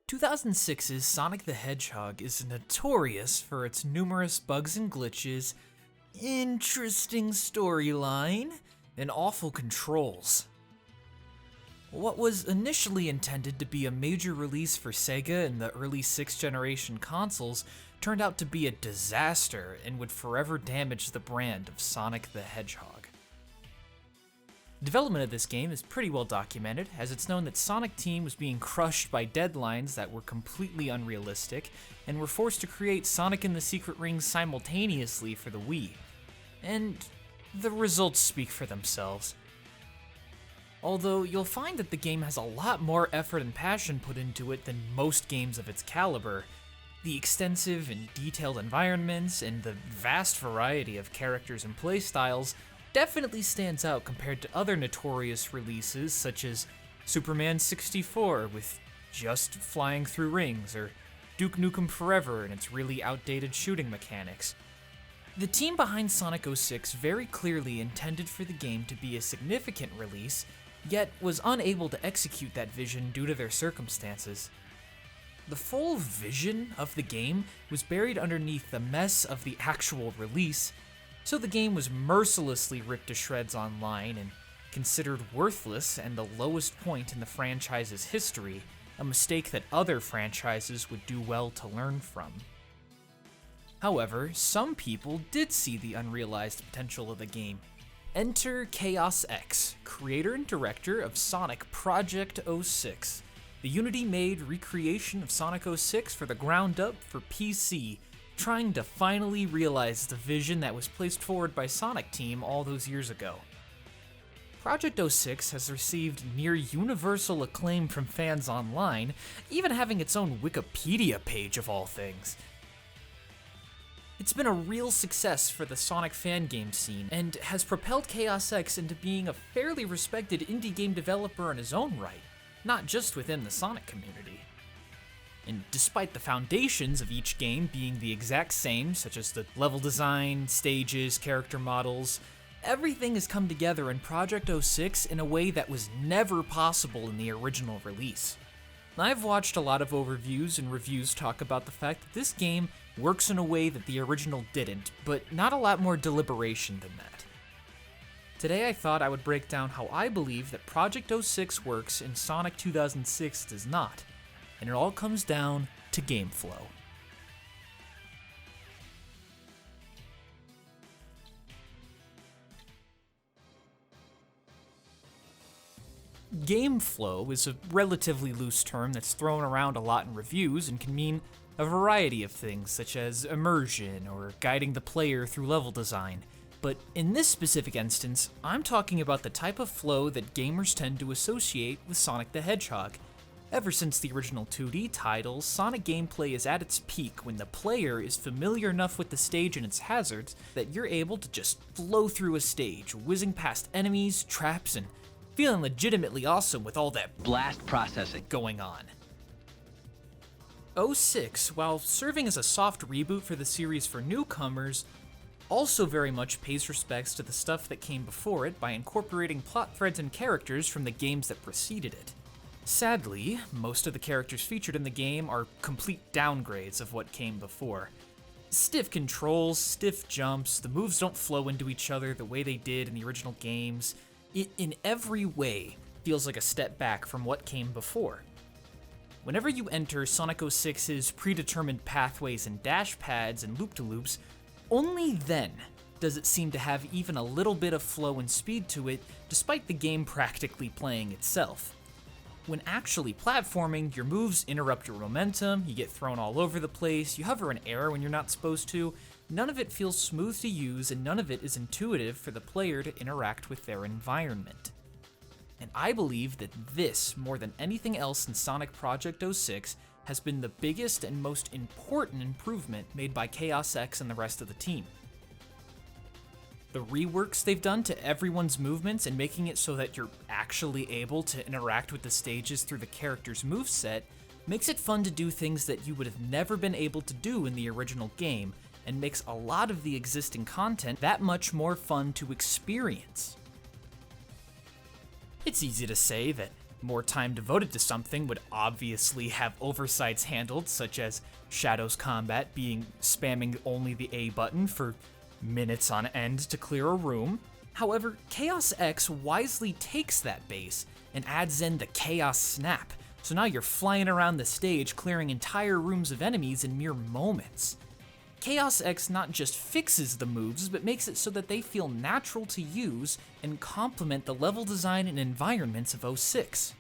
2006's Sonic the Hedgehog is notorious for its numerous bugs and glitches, interesting storyline, and awful controls. What was initially intended to be a major release for Sega and the early 6th generation consoles turned out to be a disaster and would forever damage the brand of Sonic the Hedgehog. Development of this game is pretty well documented, as it's known that Sonic Team was being crushed by deadlines that were completely unrealistic, and were forced to create Sonic and the Secret Rings simultaneously for the Wii. And the results speak for themselves. Although you'll find that the game has a lot more effort and passion put into it than most games of its caliber. The extensive and detailed environments and the vast variety of characters and playstyles definitely stands out compared to other notorious releases such as Superman 64 with just flying through rings, or Duke Nukem Forever and its really outdated shooting mechanics. The team behind Sonic 06 very clearly intended for the game to be a significant release, yet was unable to execute that vision due to their circumstances. The full vision of the game was buried underneath the mess of the actual release, so the game was mercilessly ripped to shreds online and considered worthless and the lowest point in the franchise's history, a mistake that other franchises would do well to learn from. However, some people did see the unrealized potential of the game. Enter Chaos X, creator and director of Sonic Project 06, the Unity-made recreation of Sonic 06 for the ground up for PC, trying to finally realize the vision that was placed forward by Sonic Team all those years ago. Project 06 has received near universal acclaim from fans online, even having its own Wikipedia page of all things. It's been a real success for the Sonic fan game scene, and has propelled Chaos X into being a fairly respected indie game developer in his own right, not just within the Sonic community. And despite the foundations of each game being the exact same, such as the level design, stages, character models, everything has come together in Project 06 in a way that was never possible in the original release. I've watched a lot of overviews and reviews talk about the fact that this game works in a way that the original didn't, but not a lot more deliberation than that. Today I thought I would break down how I believe that Project 06 works and Sonic 2006 does not, and it all comes down to game flow. Game flow is a relatively loose term that's thrown around a lot in reviews and can mean a variety of things, such as immersion or guiding the player through level design. But in this specific instance, I'm talking about the type of flow that gamers tend to associate with Sonic the Hedgehog. Ever since the original 2D titles, Sonic gameplay is at its peak when the player is familiar enough with the stage and its hazards that you're able to just flow through a stage, whizzing past enemies, traps, and feeling legitimately awesome with all that blast processing going on. 06, while serving as a soft reboot for the series for newcomers, also very much pays respects to the stuff that came before it by incorporating plot threads and characters from the games that preceded it. Sadly, most of the characters featured in the game are complete downgrades of what came before. Stiff controls, stiff jumps, the moves don't flow into each other the way they did in the original games. It, in every way, feels like a step back from what came before. Whenever you enter Sonic 06's predetermined pathways and dash pads and loop-de-loops, only then does it seem to have even a little bit of flow and speed to it, despite the game practically playing itself. When actually platforming, your moves interrupt your momentum, you get thrown all over the place, you hover in air when you're not supposed to. None of it feels smooth to use, and none of it is intuitive for the player to interact with their environment. And I believe that this, more than anything else in Sonic Project 06, has been the biggest and most important improvement made by Chaos X and the rest of the team. The reworks they've done to everyone's movements and making it so that you're actually able to interact with the stages through the character's moveset makes it fun to do things that you would have never been able to do in the original game, and makes a lot of the existing content that much more fun to experience. It's easy to say that More time devoted to something would obviously have oversights handled, such as Shadow's combat being spamming only the A button for minutes on end to clear a room. However, Chaos X wisely takes that base and adds in the Chaos Snap, so now you're flying around the stage clearing entire rooms of enemies in mere moments. Chaos X not just fixes the moves, but makes it so that they feel natural to use and complement the level design and environments of 06.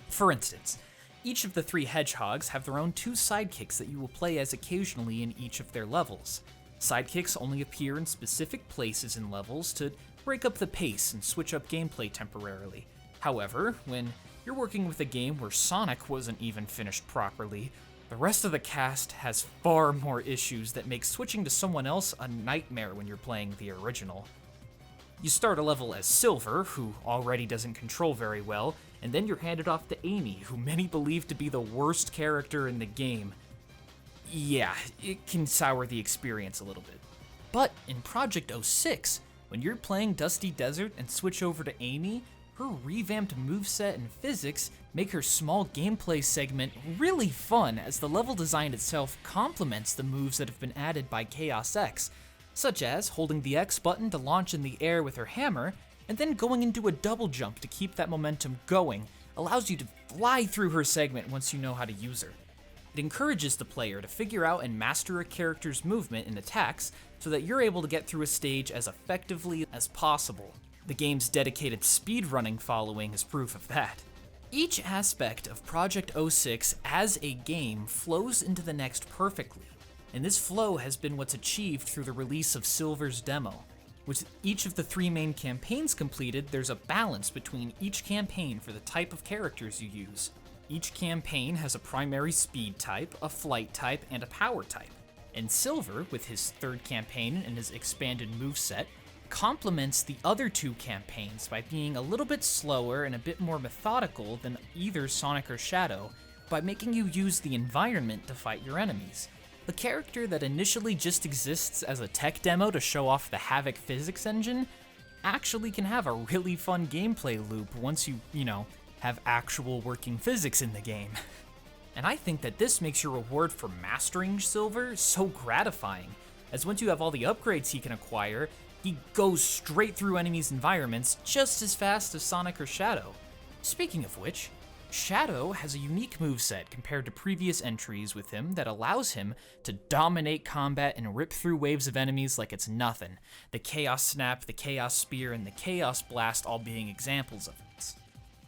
For instance, each of the 3 hedgehogs have their own 2 sidekicks that you will play as occasionally in each of their levels. Sidekicks only appear in specific places in levels to break up the pace and switch up gameplay temporarily. However, when you're working with a game where Sonic wasn't even finished properly, the rest of the cast has far more issues that make switching to someone else a nightmare when you're playing the original. You start a level as Silver, who already doesn't control very well, and then you're handed off to Amy, who many believe to be the worst character in the game. Yeah, it can sour the experience a little bit. But in Project 06, when you're playing Dusty Desert and switch over to Amy, her revamped moveset and physics make her small gameplay segment really fun, as the level design itself complements the moves that have been added by Chaos X, such as holding the X button to launch in the air with her hammer, and then going into a double jump to keep that momentum going, allows you to fly through her segment once you know how to use her. It encourages the player to figure out and master a character's movement and attacks so that you're able to get through a stage as effectively as possible. The game's dedicated speedrunning following is proof of that. Each aspect of Project 06 as a game flows into the next perfectly, and this flow has been what's achieved through the release of Silver's demo. With each of the 3 main campaigns completed, there's a balance between each campaign for the type of characters you use. Each campaign has a primary speed type, a flight type, and a power type. And Silver, with his 3rd campaign and his expanded moveset, complements the other 2 campaigns by being a little bit slower and a bit more methodical than either Sonic or Shadow, by making you use the environment to fight your enemies. A character that initially just exists as a tech demo to show off the Havoc physics engine actually can have a really fun gameplay loop once you have actual working physics in the game. And I think that this makes your reward for mastering Silver so gratifying, as once you have all the upgrades he can acquire, he goes straight through enemies' environments just as fast as Sonic or Shadow. Speaking of which, Shadow has a unique moveset compared to previous entries with him that allows him to dominate combat and rip through waves of enemies like it's nothing, the Chaos Snap, the Chaos Spear, and the Chaos Blast all being examples of this.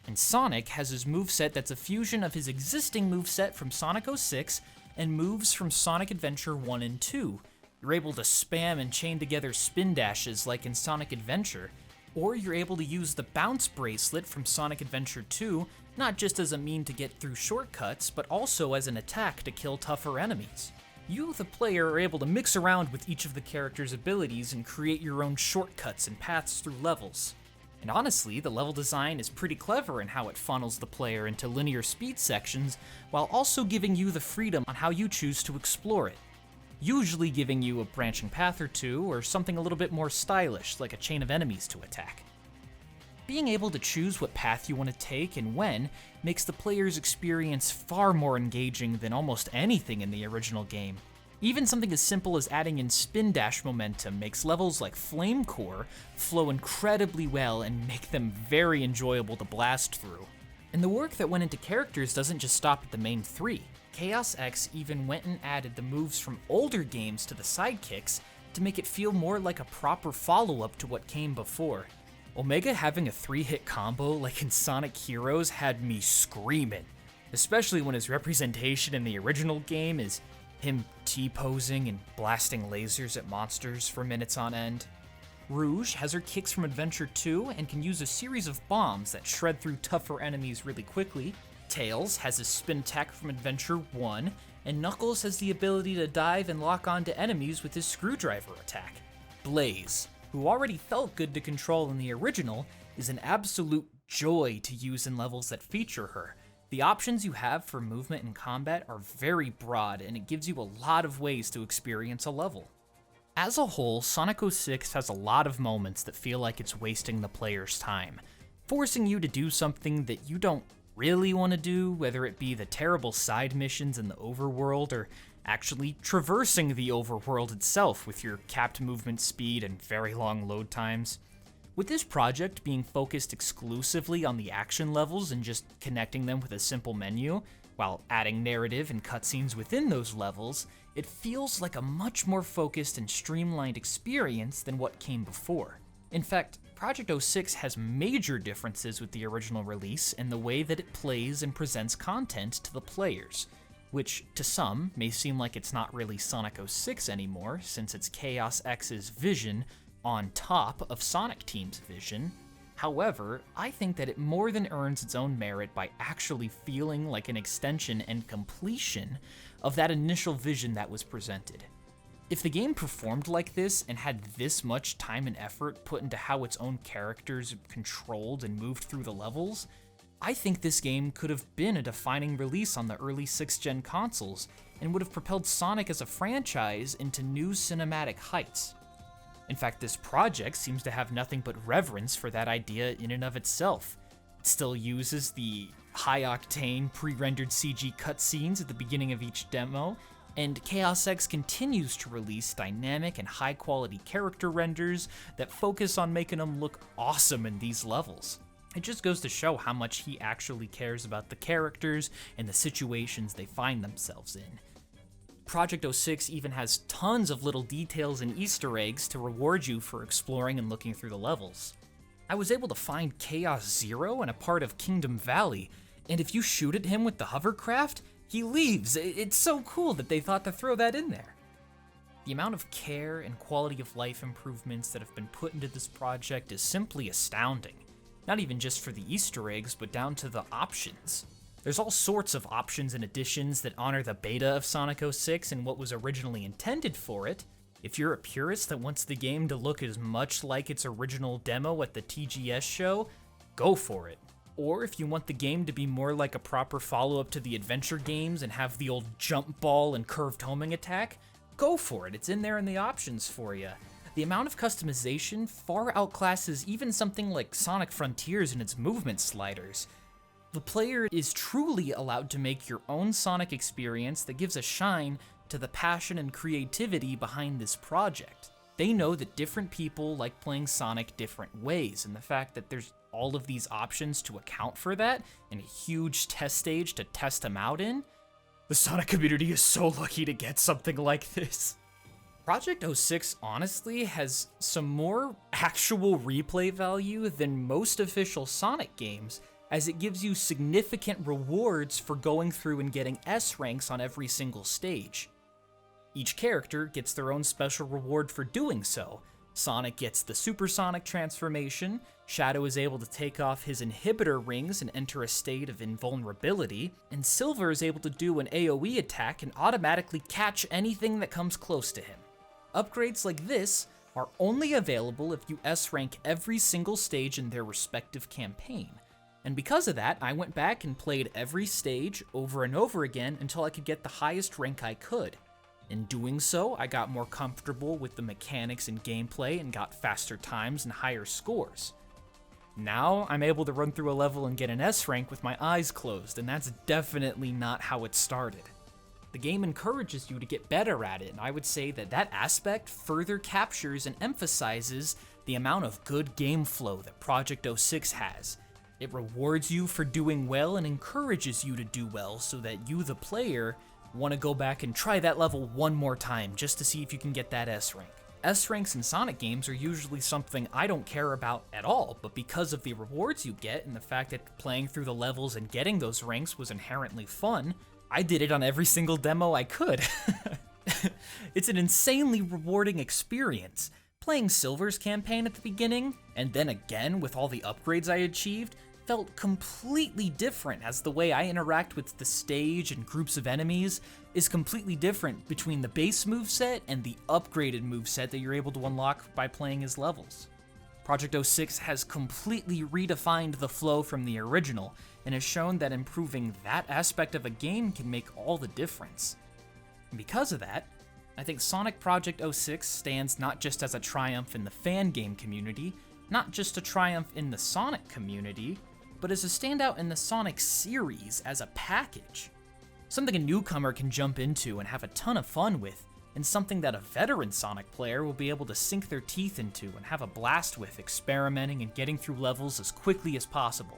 And Sonic has his moveset that's a fusion of his existing moveset from Sonic 06 and moves from Sonic Adventure 1 and 2. You're able to spam and chain together spin dashes like in Sonic Adventure, or you're able to use the Bounce Bracelet from Sonic Adventure 2, not just as a mean to get through shortcuts, but also as an attack to kill tougher enemies. You, the player, are able to mix around with each of the character's abilities and create your own shortcuts and paths through levels. And honestly, the level design is pretty clever in how it funnels the player into linear speed sections, while also giving you the freedom on how you choose to explore it. Usually giving you a branching path or 2, or something a little bit more stylish, like a chain of enemies to attack. Being able to choose what path you want to take and when makes the player's experience far more engaging than almost anything in the original game. Even something as simple as adding in spin dash momentum makes levels like Flame Core flow incredibly well and make them very enjoyable to blast through. And the work that went into characters doesn't just stop at the main 3. Chaos X even went and added the moves from older games to the sidekicks to make it feel more like a proper follow-up to what came before. Omega having a 3-hit combo like in Sonic Heroes had me screaming, especially when his representation in the original game is him T-posing and blasting lasers at monsters for minutes on end. Rouge has her kicks from Adventure 2 and can use a series of bombs that shred through tougher enemies really quickly. Tails has his spin attack from Adventure 1, and Knuckles has the ability to dive and lock onto enemies with his screwdriver attack. Blaze, who already felt good to control in the original, is an absolute joy to use in levels that feature her. The options you have for movement and combat are very broad, and it gives you a lot of ways to experience a level. As a whole, Sonic 06 has a lot of moments that feel like it's wasting the player's time, forcing you to do something that you don't really want to do, whether it be the terrible side missions in the overworld or actually traversing the overworld itself with your capped movement speed and very long load times. With this project being focused exclusively on the action levels and just connecting them with a simple menu, while adding narrative and cutscenes within those levels, it feels like a much more focused and streamlined experience than what came before. In fact, Project 06 has major differences with the original release in the way that it plays and presents content to the players, which to some may seem like it's not really Sonic 06 anymore since it's Chaos X's vision on top of Sonic Team's vision. However, I think that it more than earns its own merit by actually feeling like an extension and completion of that initial vision that was presented. If the game performed like this and had this much time and effort put into how its own characters controlled and moved through the levels, I think this game could have been a defining release on the early 6th gen consoles and would have propelled Sonic as a franchise into new cinematic heights. In fact, this project seems to have nothing but reverence for that idea in and of itself. It still uses the high-octane pre-rendered CG cutscenes at the beginning of each demo, and Chaos X continues to release dynamic and high-quality character renders that focus on making them look awesome in these levels. It just goes to show how much he actually cares about the characters and the situations they find themselves in. Project 06 even has tons of little details and Easter eggs to reward you for exploring and looking through the levels. I was able to find Chaos Zero in a part of Kingdom Valley, and if you shoot at him with the hovercraft, he leaves. It's so cool that they thought to throw that in there. The amount of care and quality of life improvements that have been put into this project is simply astounding. Not even just for the Easter eggs, but down to the options. There's all sorts of options and additions that honor the beta of Sonic 06 and what was originally intended for it. If you're a purist that wants the game to look as much like its original demo at the TGS show, go for it. Or if you want the game to be more like a proper follow-up to the adventure games and have the old jump ball and curved homing attack, go for it. It's in there in the options for you. The amount of customization far outclasses even something like Sonic Frontiers and its movement sliders. The player is truly allowed to make your own Sonic experience that gives a shine to the passion and creativity behind this project. They know that different people like playing Sonic different ways, and the fact that there's all of these options to account for that, and a huge test stage to test them out in, the Sonic community is so lucky to get something like this. Project 06 honestly has some more actual replay value than most official Sonic games, as it gives you significant rewards for going through and getting S ranks on every single stage. Each character gets their own special reward for doing so. Sonic gets the Supersonic transformation, Shadow is able to take off his inhibitor rings and enter a state of invulnerability, and Silver is able to do an AoE attack and automatically catch anything that comes close to him. Upgrades like this are only available if you S-rank every single stage in their respective campaign. And because of that, I went back and played every stage over and over again until I could get the highest rank I could. In doing so, I got more comfortable with the mechanics and gameplay and got faster times and higher scores. Now, I'm able to run through a level and get an S rank with my eyes closed, and that's definitely not how it started. The game encourages you to get better at it, and I would say that that aspect further captures and emphasizes the amount of good game flow that Project 06 has. It rewards you for doing well and encourages you to do well so that you, the player, want to go back and try that level one more time just to see if you can get that S rank. S ranks in Sonic games are usually something I don't care about at all, but because of the rewards you get and the fact that playing through the levels and getting those ranks was inherently fun, I did it on every single demo I could. It's an insanely rewarding experience. Playing Silver's campaign at the beginning, and then again with all the upgrades I achieved, felt completely different, as the way I interact with the stage and groups of enemies is completely different between the base moveset and the upgraded moveset that you're able to unlock by playing his levels. Project 06 has completely redefined the flow from the original, and has shown that improving that aspect of a game can make all the difference. And because of that, I think Sonic Project 06 stands not just as a triumph in the fan game community, not just a triumph in the Sonic community, but as a standout in the Sonic series as a package. Something a newcomer can jump into and have a ton of fun with, and something that a veteran Sonic player will be able to sink their teeth into and have a blast with, experimenting and getting through levels as quickly as possible.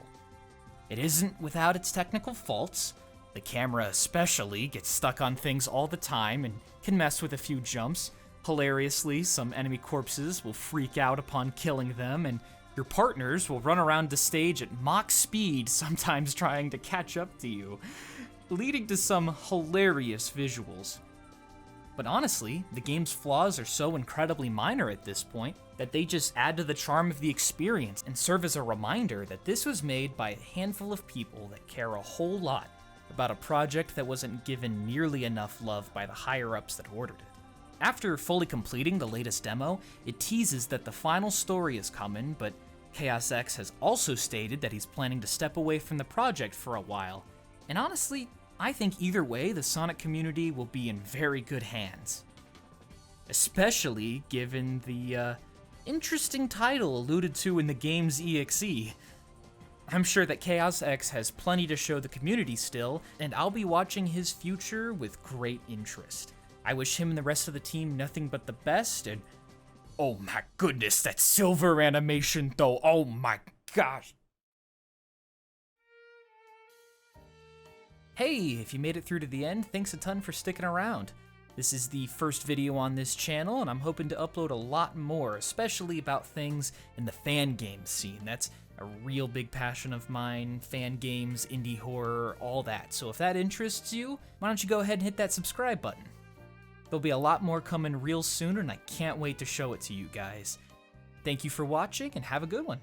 It isn't without its technical faults. The camera especially gets stuck on things all the time and can mess with a few jumps. Hilariously, some enemy corpses will freak out upon killing them, and your partners will run around the stage at Mach speed, sometimes trying to catch up to you, leading to some hilarious visuals. But honestly, the game's flaws are so incredibly minor at this point that they just add to the charm of the experience and serve as a reminder that this was made by a handful of people that care a whole lot about a project that wasn't given nearly enough love by the higher-ups that ordered it. After fully completing the latest demo, it teases that the final story is coming, but Chaos X has also stated that he's planning to step away from the project for a while. And honestly, I think either way, the Sonic community will be in very good hands. Especially given the interesting title alluded to in the game's EXE. I'm sure that Chaos X has plenty to show the community still, and I'll be watching his future with great interest. I wish him and the rest of the team nothing but the best, and oh my goodness, that silver animation though, oh my gosh. Hey, if you made it through to the end, thanks a ton for sticking around. This is the first video on this channel, and I'm hoping to upload a lot more, especially about things in the fan game scene. That's a real big passion of mine, fan games, indie horror, all that. So if that interests you, why don't you go ahead and hit that subscribe button. There'll be a lot more coming real soon, and I can't wait to show it to you guys. Thank you for watching, and have a good one.